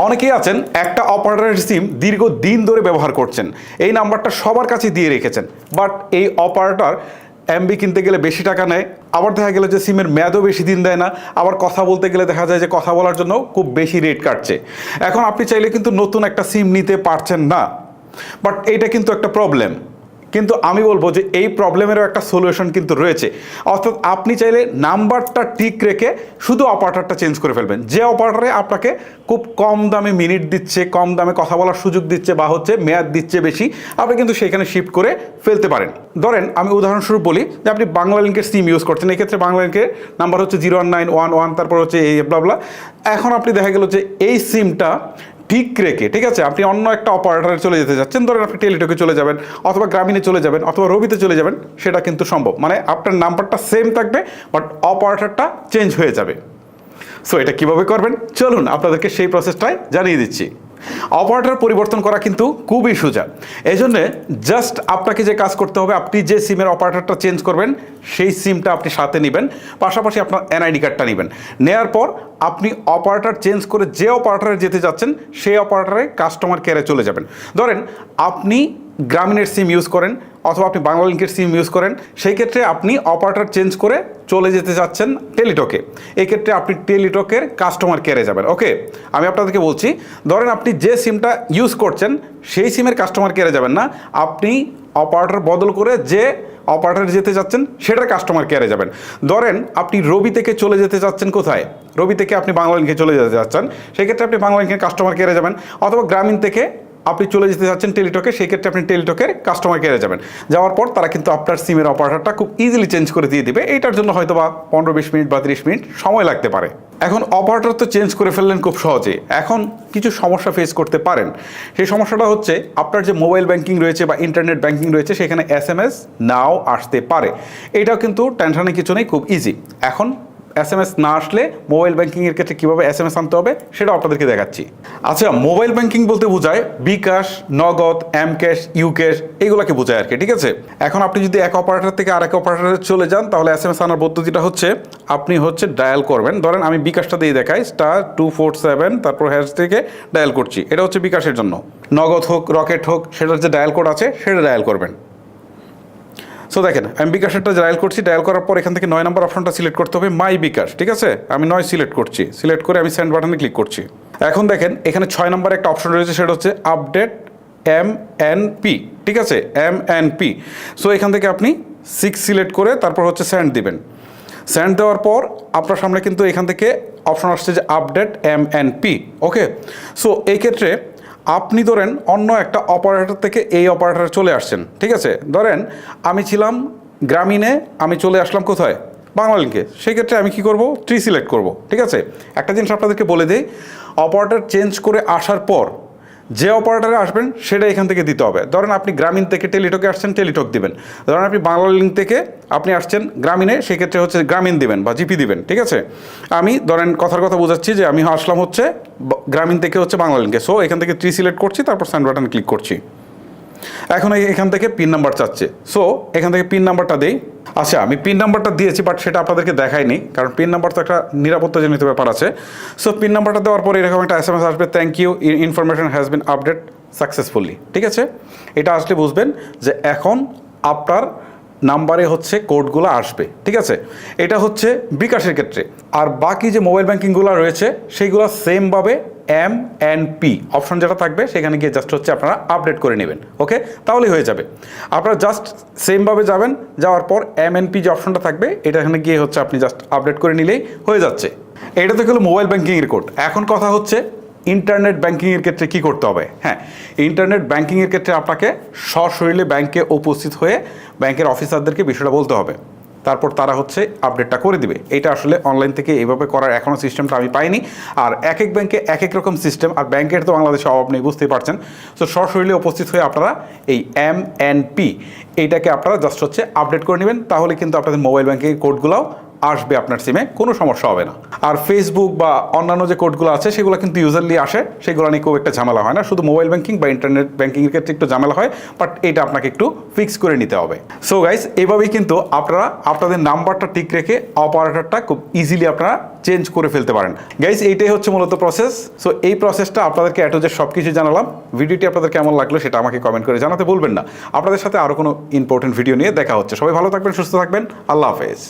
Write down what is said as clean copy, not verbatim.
অনেকেই আছেন একটা অপারেটরের সিম দীর্ঘদিন ধরে ব্যবহার করছেন, এই নাম্বারটা সবার কাছে দিয়ে রেখেছেন, বাট এই অপারেটর এমবি কিনতে গেলে বেশি টাকা নেয়, আবার দেখা গেল যে সিমের মেয়াদও বেশি দিন দেয় না, আবার কথা বলতে গেলে দেখা যায় যে কথা বলার জন্য খুব বেশি রেট কাটছে। এখন আপনি চাইলে কিন্তু নতুন একটা সিম নিতে পারছেন না, বাট এইটা কিন্তু একটা প্রবলেম। কিন্তু আমি বলবো যে এই প্রবলেমেরও একটা সলিউশন কিন্তু রয়েছে, অর্থাৎ আপনি চাইলে নাম্বারটা ঠিক রেখে শুধু অপারেটরটা চেঞ্জ করে ফেলবেন। যে অপারেটরে আপনাকে খুব কম দামে মিনিট দিচ্ছে, কম দামে কথা বলার সুযোগ দিচ্ছে বা হচ্ছে মেয়াদ দিচ্ছে বেশি, আপনি কিন্তু সেখানে শিফট করে ফেলতে পারেন। ধরেন আমি উদাহরণস্বরূপ বলি যে আপনি বাংলালিংকের সিম ইউজ করছেন, এক্ষেত্রে বাংলালিংকের নাম্বার হচ্ছে 01911, তারপর হচ্ছে এই ব্লাবলা। এখন আপনি দেখা গেল যে এই সিমটা ঠিক রেখে, ঠিক আছে, আপনি অন্য একটা অপারেটরে চলে যেতে যাচ্ছেন, ধরেন আপনি টেলিটকে চলে যাবেন, অথবা গ্রামীণে চলে যাবেন, অথবা রবিতে চলে যাবেন, সেটা কিন্তু সম্ভব। মানে আপনার নাম্বারটা সেম থাকবে, বাট অপারেটরটা চেঞ্জ হয়ে যাবে। সো এটা কিভাবে করবেন চলুন আপনাদেরকে সেই প্রসেসটাই জানিয়ে দিচ্ছি। অপারেটর পরিবর্তন করা কিন্তু খুবই সোজা। এই জন্যে জাস্ট আপনাকে যে কাজ করতে হবে, আপনি যে সিমের অপারেটরটা চেঞ্জ করবেন সেই সিমটা আপনি সাথে নেবেন, পাশাপাশি আপনার এনআইডি কার্ডটা নেবেন। নেওয়ার পর আপনি অপারেটর চেঞ্জ করে যে অপারেটরে যেতে যাচ্ছেন সেই অপারেটরে কাস্টমার কেয়ারে চলে যাবেন। ধরেন আপনি গ্রামীণের সিম ইউজ করেন অথবা আপনি বাংলালিংকের সিম ইউজ করেন, সেই ক্ষেত্রে আপনি অপারেটর চেঞ্জ করে চলে যেতে যাচ্ছেন টেলিটকে। এই ক্ষেত্রে আপনি টেলিটকের কাস্টমার কেয়ারে যাবেন। ওকে, আমি আপনাদেরকে বলছি, ধরেন আপনি যে সিমটা ইউজ করছেন সেই সিমের কাস্টমার কেয়ারে যাবেন না, আপনি অপারেটর বদল করে যে অপারেটর যেতে যাচ্ছেন সেটার কাস্টমার কেয়ারে যাবেন। ধরেন আপনি রবি থেকে চলে যেতে চাচ্ছেন কোথায়, রবি থেকে আপনি বাংলালিংকে চলে যেতে যাচ্ছেন, সেক্ষেত্রে আপনি বাংলালিংকের কাস্টমার কেয়ারে যাবেন। অথবা গ্রামীণ থেকে আপনি চলে যেতে যাচ্ছেন টেলিটকে, সেই ক্ষেত্রে আপনি টেলিটকের কাস্টমার কেয়ারে যাবেন। যাওয়ার পর তারা কিন্তু আপনার সিমের অপারেটরটা খুব ইজিলি চেঞ্জ করে দিয়ে দিবে। এইটার জন্য হয়তো বা 15-20 মিনিট বা 30 মিনিট সময় লাগতে পারে। এখন অপারেটর তো চেঞ্জ করে ফেললেন খুব সহজে, এখন কিছু সমস্যা ফেস করতে পারেন। সেই সমস্যাটা হচ্ছে আপনার যে মোবাইল ব্যাংকিং রয়েছে বা ইন্টারনেট ব্যাংকিং রয়েছে সেখানে SMS নাও আসতে পারে। এটাও কিন্তু টেনশনের কিছু নেই, খুব ইজি। এখন SMS না আসলে মোবাইল ব্যাংকিংয়ের ক্ষেত্রে কীভাবে SMS আনতে হবে সেটাও আপনাদেরকে দেখাচ্ছি। আচ্ছা, মোবাইল ব্যাংকিং বলতে বোঝায় বিকাশ, নগদ, এমক্যাশ, ইউক্যাশ, এইগুলোকে বোঝায় আর কি, ঠিক আছে। এখন আপনি যদি এক অপারেটর থেকে আরেক অপারেটরে চলে যান তাহলে SMS আনার পদ্ধতিটা হচ্ছে আপনি ডায়াল করবেন। ধরেন আমি বিকাশটা দিয়ে দেখাই, *247, তারপর হ্যাশ থেকে ডায়াল করছি, এটা হচ্ছে বিকাশের জন্য। নগদ হোক, রকেট হোক, সেটার যে ডায়াল কোড আছে সেটা ডায়াল করবেন। সো দেখেন আমি বিকাশেরটা ডায়াল করছি, ডায়াল করার পর এখান থেকে 9 নম্বর অপশনটা সিলেক্ট করতে হবে, মাই বিকাশ, ঠিক আছে। আমি 9 সিলেক্ট করছি, সিলেক্ট করে আমি সেন্ড বাটনে ক্লিক করছি। এখন দেখেন এখানে 6 নম্বরে একটা অপশন রয়েছে, সেটা হচ্ছে আপডেট MNP, ঠিক আছে, MNP। সো এখান থেকে আপনি 6 সিলেক্ট করে তারপর হচ্ছে সেন্ড দিবেন। সেন্ড দেওয়ার পর আপনার সামনে কিন্তু এখান থেকে অপশন আসছে যে আপডেট MNP। ওকে, সো এই ক্ষেত্রে আপনি ধরেন অন্য একটা অপারেটর থেকে এই অপারেটরে চলে আসছেন, ঠিক আছে। ধরেন আমি ছিলাম গ্রামীণে, আমি চলে আসলাম কোথায়, বাংলালিংকে, সেই ক্ষেত্রে আমি কি করব, 3 সিলেক্ট করব, ঠিক আছে। একটা জিনিস আপনাদেরকে বলে দিই, অপারেটর চেঞ্জ করে আসার পর যে অপারেটরে আসবেন সেটা এখান থেকে দিতে হবে। ধরেন আপনি গ্রামীণ থেকে টেলিটকে আসছেন, টেলিটক দিবেন। ধরেন আপনি বাংলালিংক থেকে আপনি আসছেন গ্রামীণে, সেক্ষেত্রে হচ্ছে গ্রামীণ দিবেন বা জিপি দিবেন, ঠিক আছে। আমি ধরেন কথার কথা বোঝাচ্ছি যে আমি আসলাম হচ্ছে গ্রামীণ থেকে হচ্ছে বাংলালিংকে। সো এখান থেকে 3 সিলেক্ট করছি, তারপর সেন্ড বাটন ক্লিক করছি। এখন এখান থেকে পিন নাম্বার চাচ্ছে, সো এখান থেকে পিন নাম্বারটা দেই। আচ্ছা, আমি পিন নাম্বারটা দিয়েছি, বাট সেটা আপনাদেরকে দেখাইনি, কারণ পিন নাম্বার তো একটা নিরাপত্তাজনিত ব্যাপার আছে। সো পিন নাম্বারটা দেওয়ার পরে এরকম একটা SMS আসবে, thank you, information has been updated successfully, ঠিক আছে। এটা আসলে বুঝবেন যে এখন আপনার নাম্বারে হচ্ছে কোডগুলো আসবে, ঠিক আছে। এটা হচ্ছে বিকাশের ক্ষেত্রে। আর বাকি যে মোবাইল ব্যাংকিংগুলো রয়েছে সেইগুলো সেমভাবে MNP অপশন যেটা থাকবে সেখানে গিয়ে জাস্ট হচ্ছে আপনারা আপডেট করে নেবেন। ওকে, তাহলেই হয়ে যাবে। আপনারা জাস্ট সেমভাবে যাবেন, যাওয়ার পর MNP যে অপশনটা থাকবে এটা এখানে গিয়ে হচ্ছে আপনি জাস্ট আপডেট করে নিলেই হয়ে যাচ্ছে। এটা তো গেলো মোবাইল ব্যাংকিংয়ের কোড। এখন কথা হচ্ছে ইন্টারনেট ব্যাংকিংয়ের ক্ষেত্রে কী করতে হবে। হ্যাঁ, ইন্টারনেট ব্যাংকিংয়ের ক্ষেত্রে আপনাকে সশরীরে ব্যাংকে উপস্থিত হয়ে ব্যাংকের অফিসারদেরকে বিষয়টা বলতে হবে, তারপর তারা হচ্ছে আপডেটটা করে দিবে। এটা আসলে অনলাইন থেকে এইভাবে করার এখনও সিস্টেমটা আমি পাইনি। আর এক এক ব্যাংকে এক এক রকম সিস্টেম, আর ব্যাংকের তো বাংলাদেশে অভাব নেই, বুঝতেই পারছেন। সো সশরীরে উপস্থিত হয়ে আপনারা এই MNP এইটাকে আপনারা জাস্ট হচ্ছে আপডেট করে নেবেন, তাহলে কিন্তু আপনাদের মোবাইল ব্যাংকিংয়ের কোডগুলোও আসবে আপনার সিমে, কোনো সমস্যা হবে না। আর ফেসবুক বা অন্যান্য যে কোডগুলো আছে সেগুলো কিন্তু ইউজারলি আসে, সেগুলো নিয়ে খুব একটা ঝামেলা হয় না, শুধু মোবাইল ব্যাংকিং বা ইন্টারনেট ব্যাংকিংয়ের ক্ষেত্রে একটু ঝামেলা হয়, বাট এটা আপনাকে একটু ফিক্স করে নিতে হবে। সো গাইস, এইভাবেই কিন্তু আপনারা আপনাদের নাম্বারটা ঠিক রেখে অপারেটরটা খুব ইজিলি আপনারা চেঞ্জ করে ফেলতে পারেন। গাইস, এইটাই হচ্ছে মূলত প্রসেস। সো এই প্রসেসটা আপনাদেরকে যে সব কিছু জানালাম। ভিডিওটি আপনাদের কেমন লাগলো সেটা আমাকে কমেন্ট করে জানাতে ভুলবেন না। আপনাদের সাথে আরও কোনো ইম্পর্টেন্ট ভিডিও নিয়ে দেখা হচ্ছে। সবাই ভালো থাকবেন, সুস্থ থাকবেন। আল্লাহ হাফেজ।